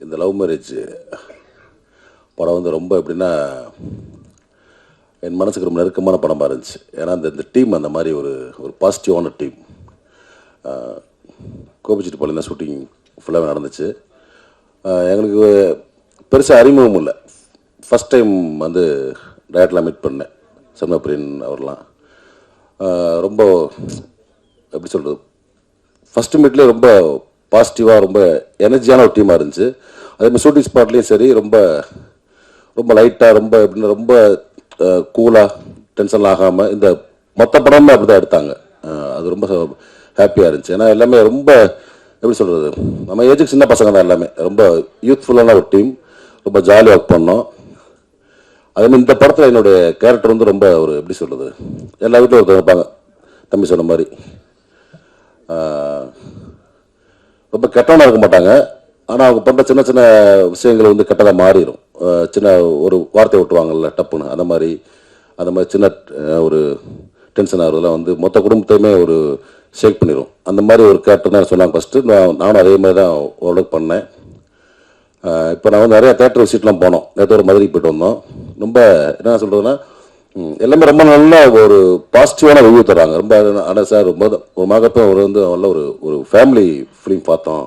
இந்த love marriage படம் வந்து ரொம்ப எப்படின்னா என் மனசுக்கு ரொம்ப நெருக்கமான படமாக இருந்துச்சு. ஏன்னா இந்த டீம் அந்த மாதிரி ஒரு ஒரு பாசிட்டிவான டீம். கோபிச்செட்டிப்பாளையம் தான் ஷூட்டிங் ஃபுல்லாகவே நடந்துச்சு. எங்களுக்கு பெருசாக அறிமுகம் இல்லை. ஃபஸ்ட் டைம் வந்து டேரக்டரில் மீட் பண்ணேன் சண்முகப்பிரியன் அவர்லாம். ரொம்ப எப்படி சொல்கிறது, ஃபஸ்ட்டு மீட்லேயே ரொம்ப பாசிட்டிவாக ரொம்ப எனர்ஜியான ஒரு டீமாக இருந்துச்சு. அதேமாதிரி ஷூட்டிங் ஸ்பாட்லேயும் சரி ரொம்ப ரொம்ப லைட்டாக ரொம்ப எப்படின்னா ரொம்ப கூலாக டென்ஷன் ஆகாமல் இந்த மொத்த படமே அப்படி தான் எடுத்தாங்க. அது ரொம்ப ஹாப்பியாக இருந்துச்சு. ஏன்னா எல்லாமே ரொம்ப எப்படி சொல்கிறது, நம்ம ஏஜுக்கு சின்ன பசங்க தான் எல்லாமே. ரொம்ப யூத்ஃபுல்லான ஒரு டீம், ரொம்ப ஜாலியாக ஒர்க் பண்ணோம். அதேமாதிரி இந்த படத்தில் என்னுடைய கேரக்டர் வந்து ரொம்ப ஒரு எப்படி சொல்கிறது, எல்லா வீட்டிலும் ஒருத்தர் இருப்பாங்க தம்பி சொன்ன மாதிரி. ரொம்ப கெட்டவனாக இருக்க மாட்டாங்க. ஆனால் அவங்க பண்ணுற சின்ன சின்ன விஷயங்கள் வந்து கெட்டதாக மாறிடும். சின்ன ஒரு வார்த்தை விட்டுவாங்கல்ல டப்புன்னு, அந்த மாதிரி சின்ன ஒரு டென்ஷன் ஆகிறதுலாம் வந்து மொத்த குடும்பத்தையுமே ஒரு ஷேக் பண்ணிடும். அந்த மாதிரி ஒரு கேரக்டர் தான் சொன்னாங்க ஃபஸ்ட்டு. நானும் அதே மாதிரி தான் ஓரளவுக்கு பண்ணேன். இப்போ நான் வந்து நிறையா தேட்டர் விசிட்லாம் போனோம். நேற்று ஒரு மதுரைக்கு போய்ட்டு வந்தோம். ரொம்ப என்ன சொல்கிறதுன்னா, எல்லாமே ரொம்ப நல்ல ஒரு பாசிட்டிவான ரிவ்யூ தராங்க. ரொம்ப ஆனால் சார் ரொம்ப ஒரு மகத்துவம் ஒரு வந்து நல்ல ஒரு ஒரு ஃபேமிலி ஃபிலிம் பார்த்தோம்,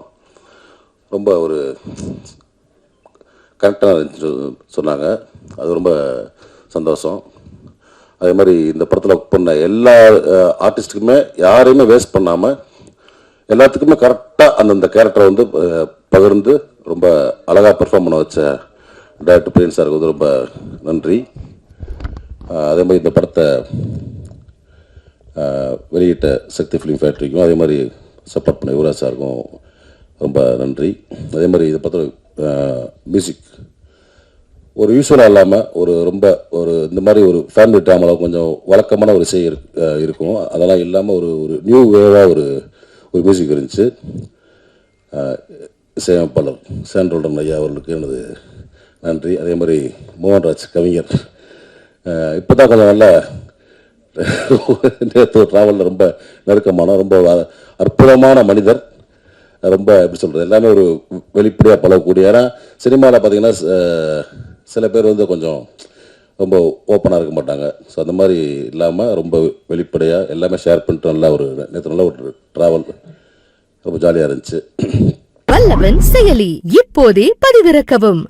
ரொம்ப ஒரு கரெக்டாக இருந்துச்சு சொன்னாங்க. அது ரொம்ப சந்தோஷம். அதே மாதிரி இந்த படத்தில் ஒர்க் பண்ண எல்லா ஆர்டிஸ்ட்டுக்குமே யாரையுமே வேஸ்ட் பண்ணாமல் எல்லாத்துக்குமே கரெக்டாக அந்தந்த கேரக்டரை வந்து பகிர்ந்து ரொம்ப அழகாக பெர்ஃபார்ம் பண்ண வச்ச டைரக்டர் பிரியன் சாருக்கு வந்து ரொம்ப நன்றி. அதே மாதிரி இந்த படத்தை வெளியிட்ட சக்தி ஃபிலிம் ஃபேக்ட்ரிக்கும் அதே மாதிரி சப்போர்ட் பண்ண யுவராஜ் சாருக்கும் ரொம்ப நன்றி. அதே மாதிரி இதை பார்த்து மியூசிக் ஒரு யூஸ்வலாக இல்லாமல் ஒரு ரொம்ப ஒரு இந்த மாதிரி ஒரு ஃபேமிலி ட்ராமாவில் கொஞ்சம் வழக்கமான ஒரு இசை இருக்கும். அதெல்லாம் இல்லாமல் ஒரு ஒரு நியூ வேவாக ஒரு ஒரு மியூசிக் இருந்துச்சு. இசையமைப்பாளர் சாண்ட்ரோல்டன் ஐயா அவர்களுக்கு எனது நன்றி. அதே மாதிரி மோகன்ராஜ் கவிஞர் இப்போ தான் கொஞ்சம் நல்லா நேற்று ட்ராவலில் ரொம்ப நெருக்கமான ரொம்ப அற்புதமான மனிதர். ரொம்ப எப்படி சொல்கிறது, எல்லாமே ஒரு வெளிப்படையாக பழகக்கூடிய. ஏன்னா சினிமாவில் பார்த்தீங்கன்னா சில பேர் வந்து கொஞ்சம் ரொம்ப ஓப்பனாக இருக்க மாட்டாங்க. ஸோ அந்த மாதிரி இல்லாமல் ரொம்ப வெளிப்படையாக எல்லாமே ஷேர் பண்ணிட்டு நல்லா ஒரு நேற்று நல்ல ஒரு ட்ராவல் ரொம்ப ஜாலியாக இருந்துச்சு. வல்லவன் செயலி இப்போதே பதிவிறக்கவும்.